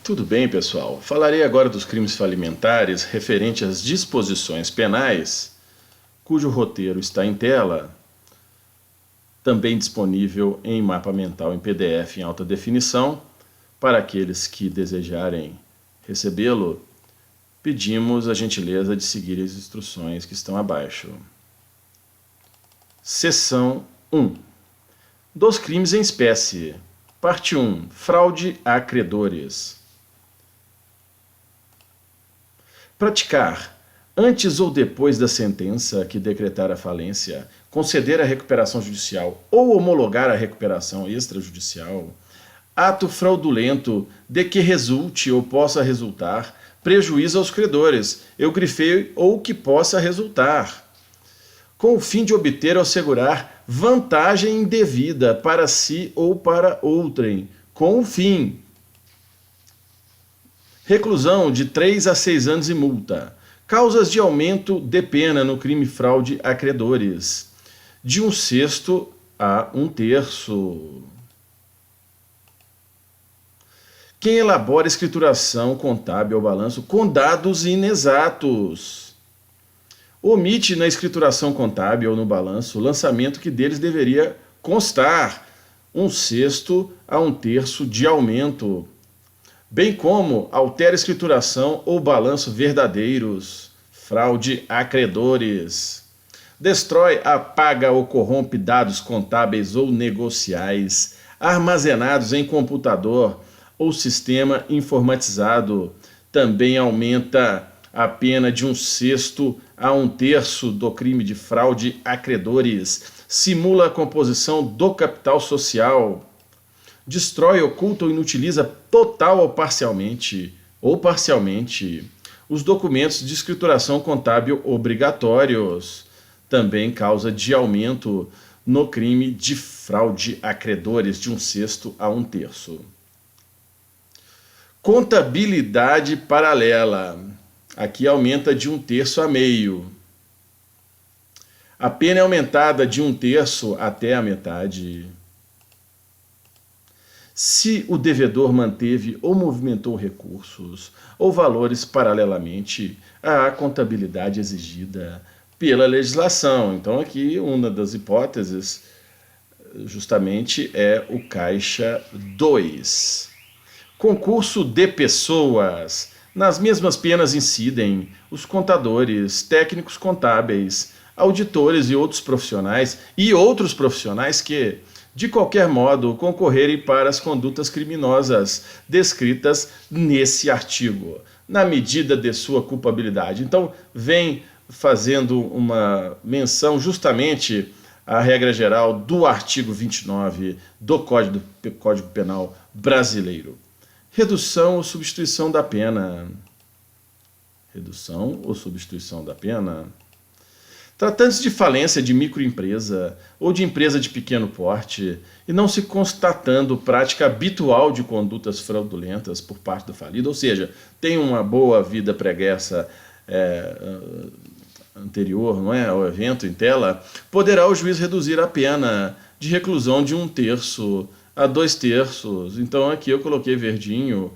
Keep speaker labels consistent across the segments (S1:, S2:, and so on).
S1: Tudo bem, pessoal? Falarei agora dos crimes falimentares referente às disposições penais, cujo roteiro está em tela, também disponível em mapa mental em PDF em alta definição. Para aqueles que desejarem recebê-lo, pedimos a gentileza de seguir as instruções que estão abaixo. Seção 1. Dos crimes em espécie. Parte 1. Fraude a credores. Praticar, antes ou depois da sentença que decretar a falência, conceder a recuperação judicial ou homologar a recuperação extrajudicial, ato fraudulento de que resulte ou possa resultar prejuízo aos credores, eu grifei ou que possa resultar, com o fim de obter ou assegurar vantagem indevida para si ou para outrem, com o fim. Reclusão de 3 a 6 anos e multa. Causas de aumento de pena no crime fraude a credores, de 1/6 a 1/3. Quem elabora escrituração contábil ou balanço com dados inexatos, omite na escrituração contábil ou no balanço o lançamento que deles deveria constar, 1/6 a 1/3 de aumento, bem como altera escrituração ou balanço verdadeiros, fraude a credores, destrói, apaga ou corrompe dados contábeis ou negociais armazenados em computador ou sistema informatizado, também aumenta a pena de 1/6 a 1/3 do crime de fraude a credores, simula a composição do capital social, destrói, oculta ou inutiliza total ou parcialmente os documentos de escrituração contábil obrigatórios, também causa de aumento no crime de fraude a credores de 1/6 a 1/3. Contabilidade paralela, aqui aumenta de 1/3 a meio. A pena é aumentada de 1/3 até a metade. Se o devedor manteve ou movimentou recursos ou valores paralelamente à contabilidade exigida pela legislação. Então aqui uma das hipóteses justamente é o caixa 2. Concurso de pessoas. Nas mesmas penas incidem os contadores, técnicos contábeis, auditores e outros profissionais que, de qualquer modo, concorrerem para as condutas criminosas descritas nesse artigo, na medida de sua culpabilidade. Então, vem fazendo uma menção justamente à regra geral do artigo 29 do Código Penal brasileiro. Redução ou substituição da pena. Redução ou substituição da pena. Tratando-se de falência de microempresa ou de empresa de pequeno porte e não se constatando prática habitual de condutas fraudulentas por parte do falido, ou seja, tem uma boa vida pregressa anterior, não é, ao evento em tela, poderá o juiz reduzir a pena de reclusão de 1/3 a 2/3. Então aqui eu coloquei verdinho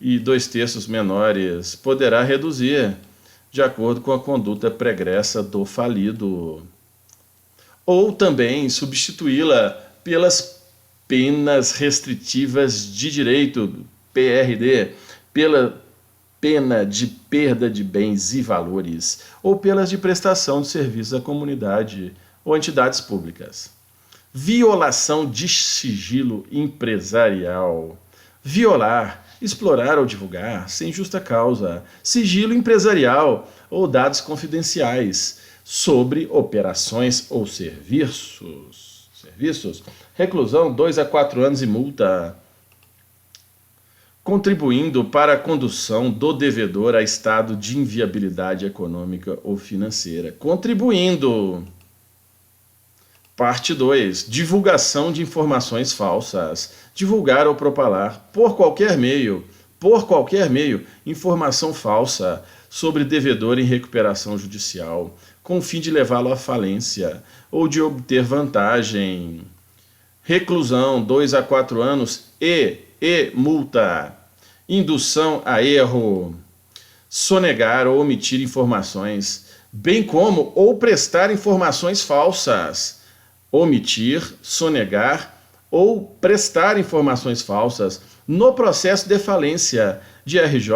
S1: e 2/3 menores, poderá reduzir de acordo com a conduta pregressa do falido. Ou também substituí-la pelas penas restritivas de direito, PRD, pela pena de perda de bens e valores, ou pelas de prestação de serviços à comunidade ou entidades públicas. Violação de sigilo empresarial. Violar, explorar ou divulgar, sem justa causa, sigilo empresarial ou dados confidenciais sobre operações ou serviços. Reclusão 2 a 4 anos e multa. Contribuindo para a condução do devedor a estado de inviabilidade econômica ou financeira. Contribuindo. Parte 2. Divulgação de informações falsas. Divulgar ou propalar, por qualquer meio, informação falsa sobre devedor em recuperação judicial, com o fim de levá-lo à falência ou de obter vantagem. Reclusão 2 a 4 anos e multa. Indução a erro. Sonegar ou omitir informações, bem como ou prestar informações falsas. Omitir, sonegar ou prestar informações falsas no processo de falência de RJ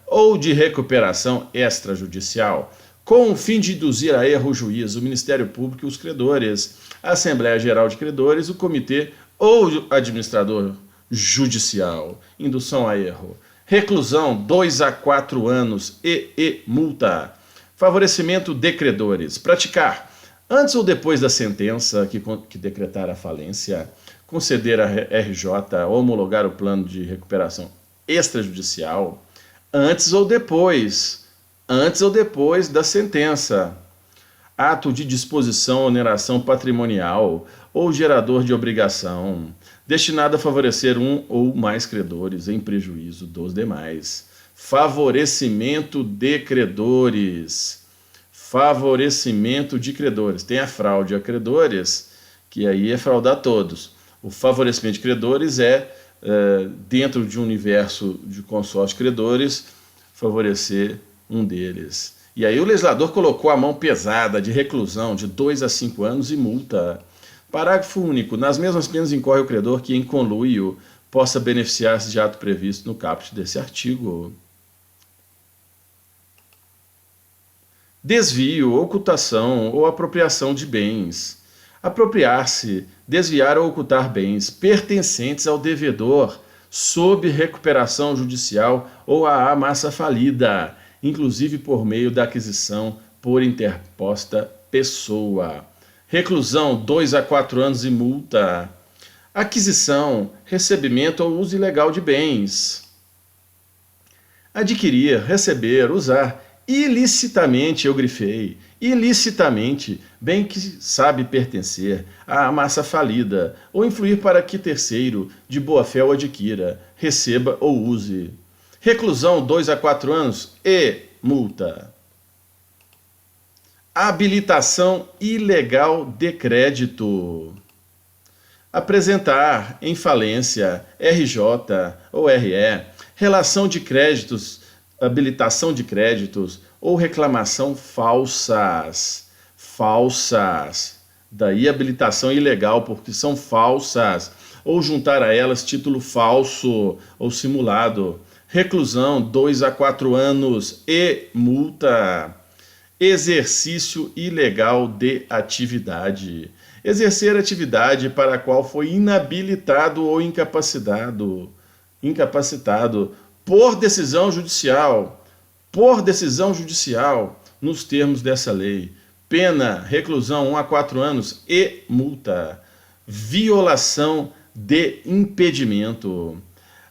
S1: ou de recuperação extrajudicial, com o fim de induzir a erro o juiz, o Ministério Público e os credores, a Assembleia Geral de Credores, o comitê ou o administrador judicial. Indução a erro. Reclusão 2 a 4 anos e multa. Favorecimento de credores. Praticar, antes ou depois da sentença que decretar a falência, conceder a RJ ou homologar o plano de recuperação extrajudicial, antes ou depois da sentença. Ato de disposição ou oneração patrimonial ou gerador de obrigação, destinado a favorecer um ou mais credores em prejuízo dos demais. Favorecimento de credores. Favorecimento de credores. Tem a fraude a credores, que aí é fraudar todos. O favorecimento de credores dentro de um universo de consórcio de credores, favorecer um deles. E aí o legislador colocou a mão pesada de reclusão de 2 a 5 anos e multa. Parágrafo único. Nas mesmas penas incorre o credor que, em conluio, possa beneficiar-se de ato previsto no caput desse artigo. Desvio, ocultação ou apropriação de bens. Apropriar-se, desviar ou ocultar bens pertencentes ao devedor sob recuperação judicial ou à massa falida, inclusive por meio da aquisição por interposta pessoa. Reclusão 2 a 4 anos e multa. Aquisição, recebimento ou uso ilegal de bens. Adquirir, receber, usar ilicitamente, eu grifei, ilicitamente, bem que sabe pertencer à massa falida, ou influir para que terceiro, de boa fé, o adquira, receba ou use. Reclusão 2 a 4 anos e multa. Habilitação ilegal de crédito. Apresentar em falência, RJ ou RE, relação de créditos, habilitação de créditos ou reclamação falsas. Daí habilitação ilegal, porque são falsas. Ou juntar a elas título falso ou simulado. Reclusão 2 a 4 anos e multa. Exercício ilegal de atividade. Exercer atividade para a qual foi inabilitado ou incapacitado por decisão judicial, nos termos dessa lei. Pena, reclusão 1 a 4 anos e multa. Violação de impedimento.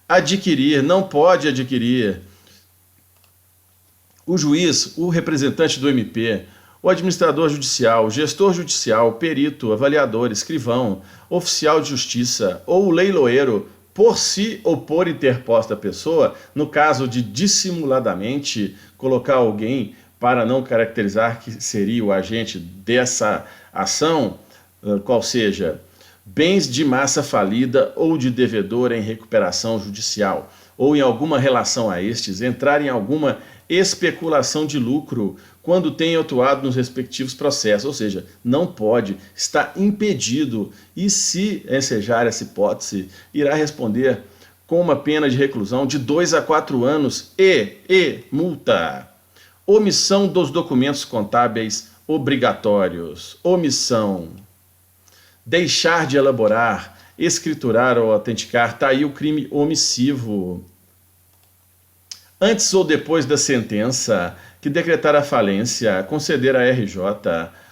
S1: Adquirir, não pode adquirir. O juiz, o representante do MP, o administrador judicial, gestor judicial, perito, avaliador, escrivão, oficial de justiça ou leiloeiro, por si ou por interposta pessoa, no caso de dissimuladamente colocar alguém para não caracterizar que seria o agente dessa ação, qual seja, bens de massa falida ou de devedor em recuperação judicial, ou em alguma relação a estes, entrar em alguma especulação de lucro quando tenha atuado nos respectivos processos, ou seja, não pode, está impedido, e se ensejar essa hipótese, irá responder com uma pena de reclusão de 2 a 4 anos e multa. Omissão dos documentos contábeis obrigatórios. Omissão. Deixar de elaborar, escriturar ou autenticar, está aí o crime omissivo. Antes ou depois da sentença que decretar a falência, conceder a RJ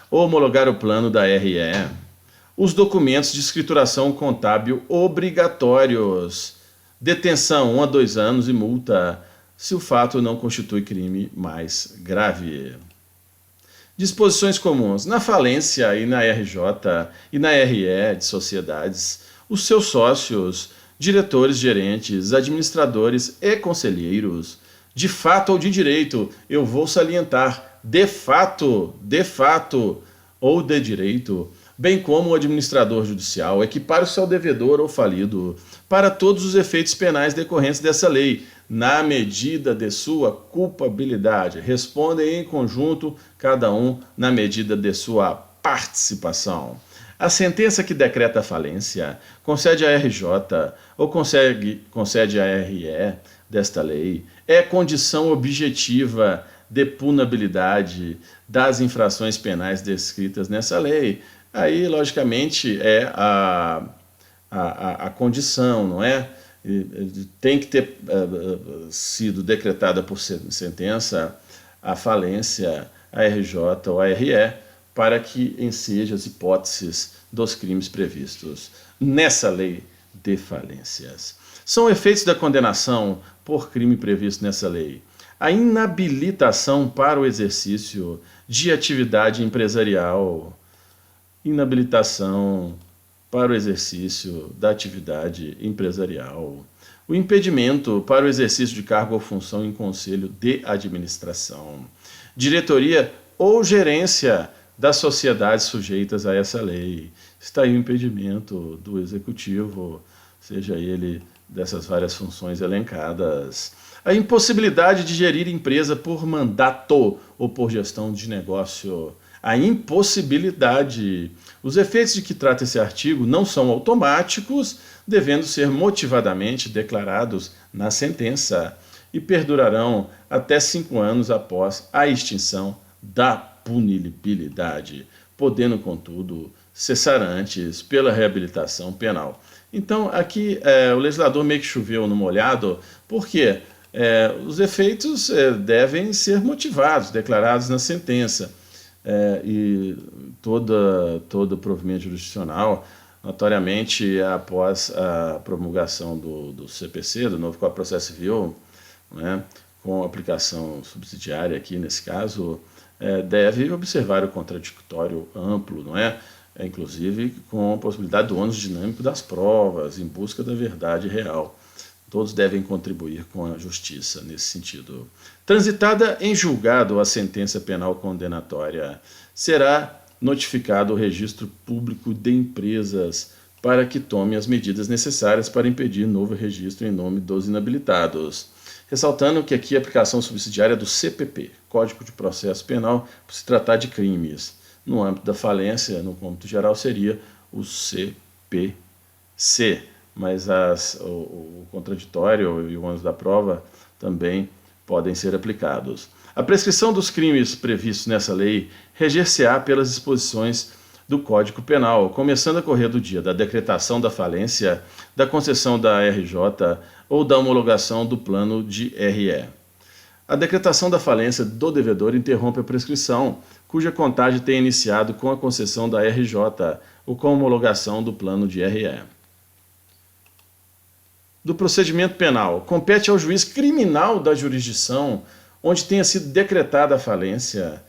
S1: ou homologar o plano da RE, os documentos de escrituração contábil obrigatórios. Detenção 1 a 2 anos e multa, se o fato não constitui crime mais grave. Disposições comuns. Na falência e na RJ e na RE de sociedades, os seus sócios, diretores, gerentes, administradores e conselheiros, de fato ou de direito, eu vou salientar, de fato ou de direito, bem como o administrador judicial, equipar o seu devedor ou falido para todos os efeitos penais decorrentes dessa lei, na medida de sua culpabilidade. Respondem em conjunto, cada um na medida de sua participação. A sentença que decreta a falência concede à RJ ou concede à RE desta lei é condição objetiva de punabilidade das infrações penais descritas nessa lei. Aí, logicamente, é a condição, não é? Tem que ter sido decretada por sentença a falência, a RJ ou a RE, para que enseje as hipóteses dos crimes previstos nessa lei de falências. São efeitos da condenação por crime previsto nessa lei: a inabilitação para o exercício de atividade empresarial, inabilitação para o exercício da atividade empresarial, o impedimento para o exercício de cargo ou função em conselho de administração, diretoria ou gerência das sociedades sujeitas a essa lei. Está aí o impedimento do executivo, seja ele dessas várias funções elencadas. A impossibilidade de gerir empresa por mandato ou por gestão de negócio. A impossibilidade. Os efeitos de que trata esse artigo não são automáticos, devendo ser motivadamente declarados na sentença e perdurarão até 5 anos após a extinção da punibilidade, podendo, contudo, cessar antes pela reabilitação penal. Então, aqui o legislador meio que choveu no molhado, porque os efeitos devem ser motivados, declarados na sentença. E todo provimento jurisdicional, notoriamente após a promulgação do CPC, do novo Código de Processo Civil, né, com aplicação subsidiária aqui nesse caso, deve observar o contraditório amplo, não é? Inclusive com a possibilidade do ônus dinâmico das provas, em busca da verdade real. Todos devem contribuir com a justiça nesse sentido. Transitada em julgado a sentença penal condenatória, será notificado o Registro Público de Empresas para que tome as medidas necessárias para impedir novo registro em nome dos inabilitados. Ressaltando que aqui a aplicação subsidiária do CPP, Código de Processo Penal, por se tratar de crimes. No âmbito da falência, no cômputo geral, seria o CPC. Mas o contraditório e o ônus da prova também podem ser aplicados. A prescrição dos crimes previstos nessa lei reger-se-á pelas disposições do Código Penal, começando a correr do dia da decretação da falência, da concessão da RJ ou da homologação do plano de RE. A decretação da falência do devedor interrompe a prescrição, cuja contagem tem iniciado com a concessão da RJ ou com a homologação do plano de RE. Do procedimento penal, compete ao juiz criminal da jurisdição onde tenha sido decretada a falência,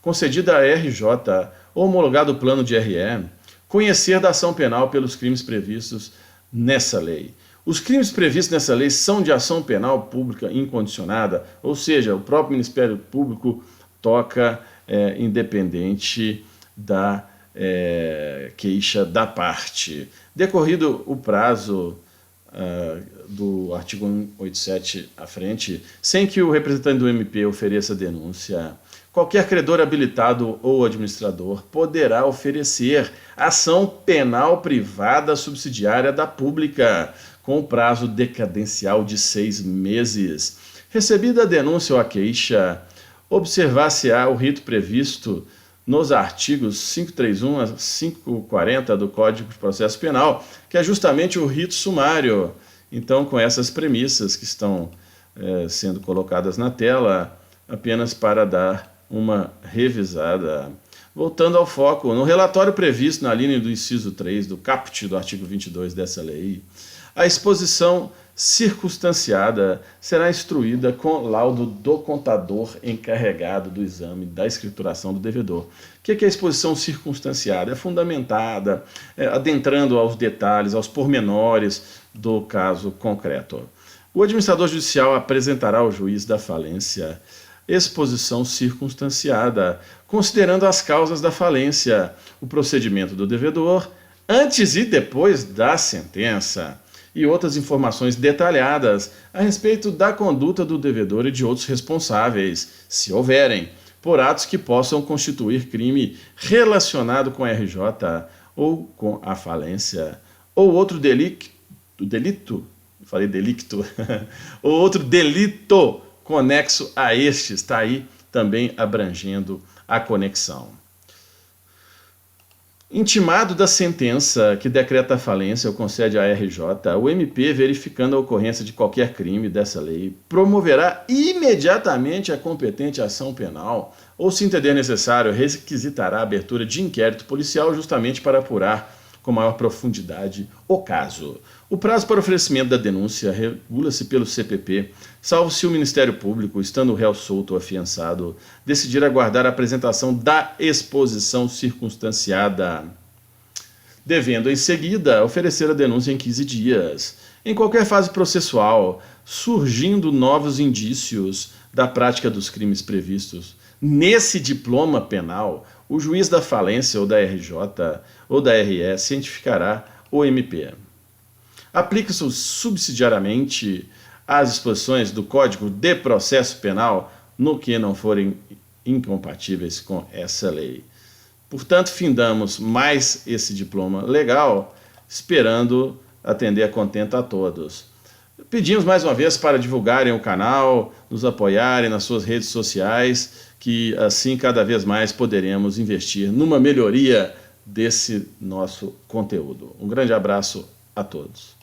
S1: concedida a RJ ou homologado o plano de RE, conhecer da ação penal pelos crimes previstos nessa lei. Os crimes previstos nessa lei são de ação penal pública incondicionada, ou seja, o próprio Ministério Público toca independente da queixa da parte. Decorrido o prazo do artigo 187 à frente, sem que o representante do MP ofereça denúncia, qualquer credor habilitado ou administrador poderá oferecer ação penal privada subsidiária da pública, com prazo decadencial de 6 meses. Recebida a denúncia ou a queixa, observar-se-á o rito previsto nos artigos 531 a 540 do Código de Processo Penal, que é justamente o rito sumário. Então, com essas premissas que estão sendo colocadas na tela, apenas para dar uma revisada. Voltando ao foco, no relatório previsto na linha do inciso 3 do caput do artigo 22 dessa lei, a exposição circunstanciada será instruída com laudo do contador encarregado do exame da escrituração do devedor. O que é a exposição circunstanciada? É fundamentada, adentrando aos detalhes, aos pormenores do caso concreto. O administrador judicial apresentará ao juiz da falência exposição circunstanciada, considerando as causas da falência, o procedimento do devedor, antes e depois da sentença, e outras informações detalhadas a respeito da conduta do devedor e de outros responsáveis, se houverem, por atos que possam constituir crime relacionado com a RJ ou com a falência, ou outro delicto, ou outro delito conexo a este, está aí também abrangendo a conexão. Intimado da sentença que decreta a falência ou concede à RJ, o MP, verificando a ocorrência de qualquer crime dessa lei, promoverá imediatamente a competente ação penal ou, se entender necessário, requisitará a abertura de inquérito policial justamente para apurar com maior profundidade o caso. O prazo para oferecimento da denúncia regula-se pelo CPP, salvo se o Ministério Público, estando o réu solto ou afiançado, decidir aguardar a apresentação da exposição circunstanciada, devendo, em seguida, oferecer a denúncia em 15 dias. Em qualquer fase processual, surgindo novos indícios da prática dos crimes previstos nesse diploma penal, o juiz da falência ou da RJ ou da RE cientificará o MP. Aplica-se subsidiariamente as disposições do Código de Processo Penal no que não forem incompatíveis com essa lei. Portanto, findamos mais esse diploma legal, esperando atender a contento a todos. Pedimos mais uma vez para divulgarem o canal, nos apoiarem nas suas redes sociais, que assim cada vez mais poderemos investir numa melhoria desse nosso conteúdo. Um grande abraço a todos.